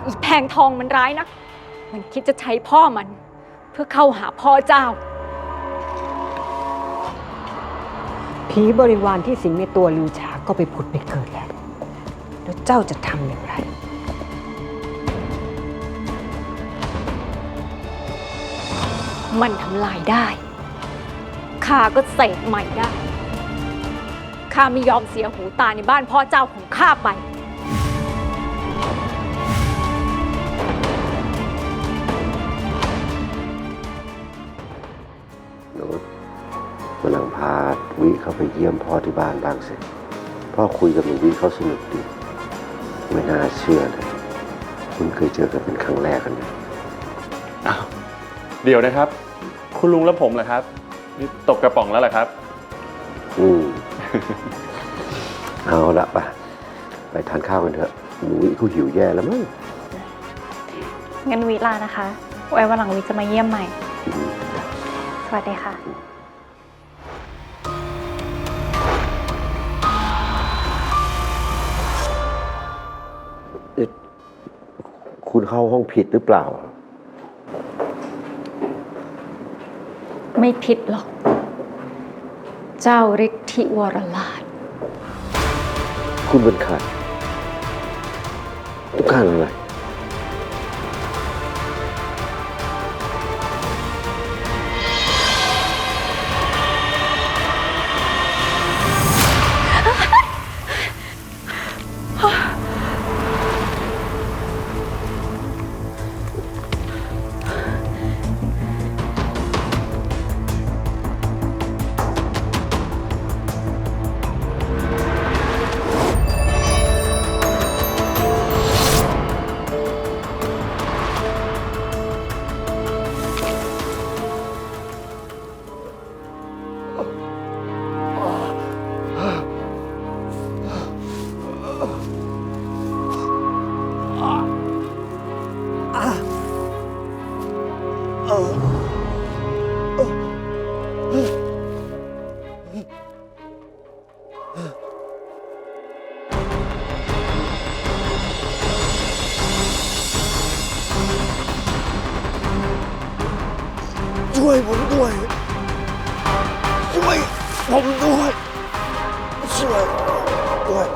อีแพงทองมันร้ายนะมันคิดจะใช้พ่อมันเพื่อเข้าหาพ่อเจ้าผีบริวารที่สิงในตัวลือชาก็ไปผุดไปเกิดแล้วเจ้าจะทำอย่างไร มันทำลายได้ข้าก็เสกใหม่ได้ข้าไม่ยอมเสียหูตาในบ้านพ่อเจ้าของข้าไปหนูวันหลังพาวิเข้าไปเยี่ยมพ่อที่บ้านบ้างสิพ่อคุยกับหนูวิเขาสนุกดีไม่น่าเชื่อเลยคุณเคยเจอกันเป็นครั้งแรกกันเลยเดี๋ยวนะครับคุณลุงและผมเหรอครับนี่ตกกระป๋องแล้วเหรอครับเอาละไปทานข้าวกันเถอะหนูวิเขาหิวแย่แล้วมั้งงั้นวิลานะคะไว้วันหลังวิจะมาเยี่ยมใหม่สวัสดีค่ะคุณเข้าห้องผิดหรือเปล่าไม่ผิดหรอกเจ้าฤทธิวรราชคุณเป็นใครต้องการอะไรช่วยผมด้วยช่วยผมด้วยช่วยด้วย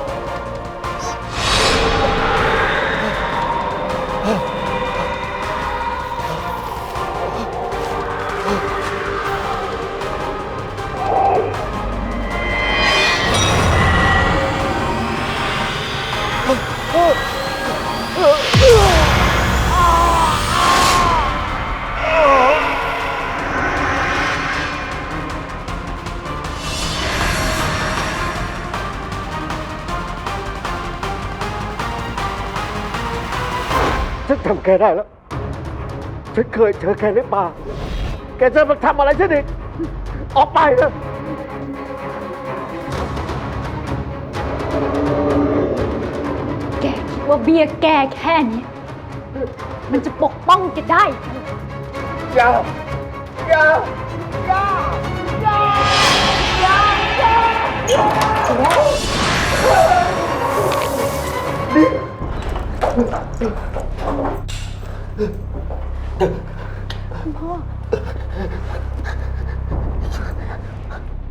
ฉันทำแกได้แล้วฉันเคยเจอแกในป่าแกจะมาทำอะไรฉันอีกออกไปนะแกคิดว่าเบี้ยแกแค่นี้มันจะปกป้องแกได้อย่าอย่าอย่าอย่าอย่าอย่า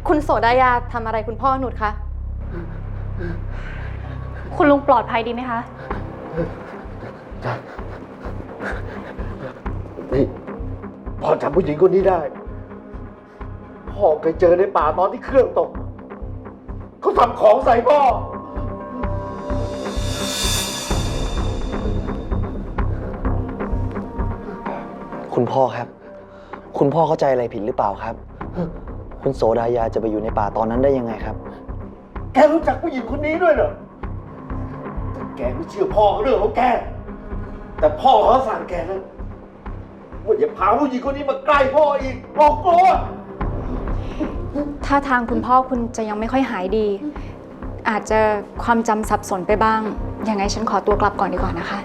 คุณโสดายาทำอะไรคุณพ่อหนุดคะคุณลุงปลอดภัยดีไหมคะนี่พ่อจำผู้หญิงคนนี้ได้พ่อเคยเจอในป่าตอนที่เครื่องตกเขาทำของใส่พ่อคุณพ่อครับคุณพ่อเข้าใจอะไรผิดหรือเปล่าครับคุณโสดายาจะไปอยู่ในป่าตอนนั้นได้ยังไงครับแกรู้จักผู้หญิงคนนี้ด้วยเหรอแกไม่เชื่อพ่อเรื่องของแกแต่พ่อเขาสั่งแกนะว่าอย่าพาผู้หญิงคนนี้มาใกล้พ่ออีกพ่อกลัว ถ้าทางคุณพ่อคุณจะยังไม่ค่อยหายดี อาจจะความจำสับสนไปบ้างยังไงฉันขอตัวกลับก่อนดีกว่านะคะ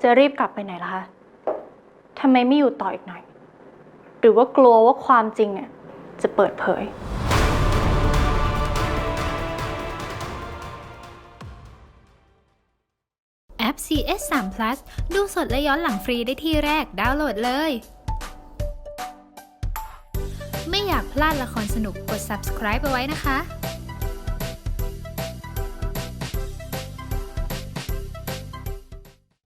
จะรีบกลับไปไหนล่ะคะทำไมไม่อยู่ต่ออีกหน่อยหรือว่ากลัวว่าความจริงจะเปิดเผย แอป CS3 Plus ดูสดและย้อนหลังฟรีได้ที่แรกดาวน์โหลดเลย ไม่อยากพลาดละครสนุกกด subscribe เอาไว้นะคะ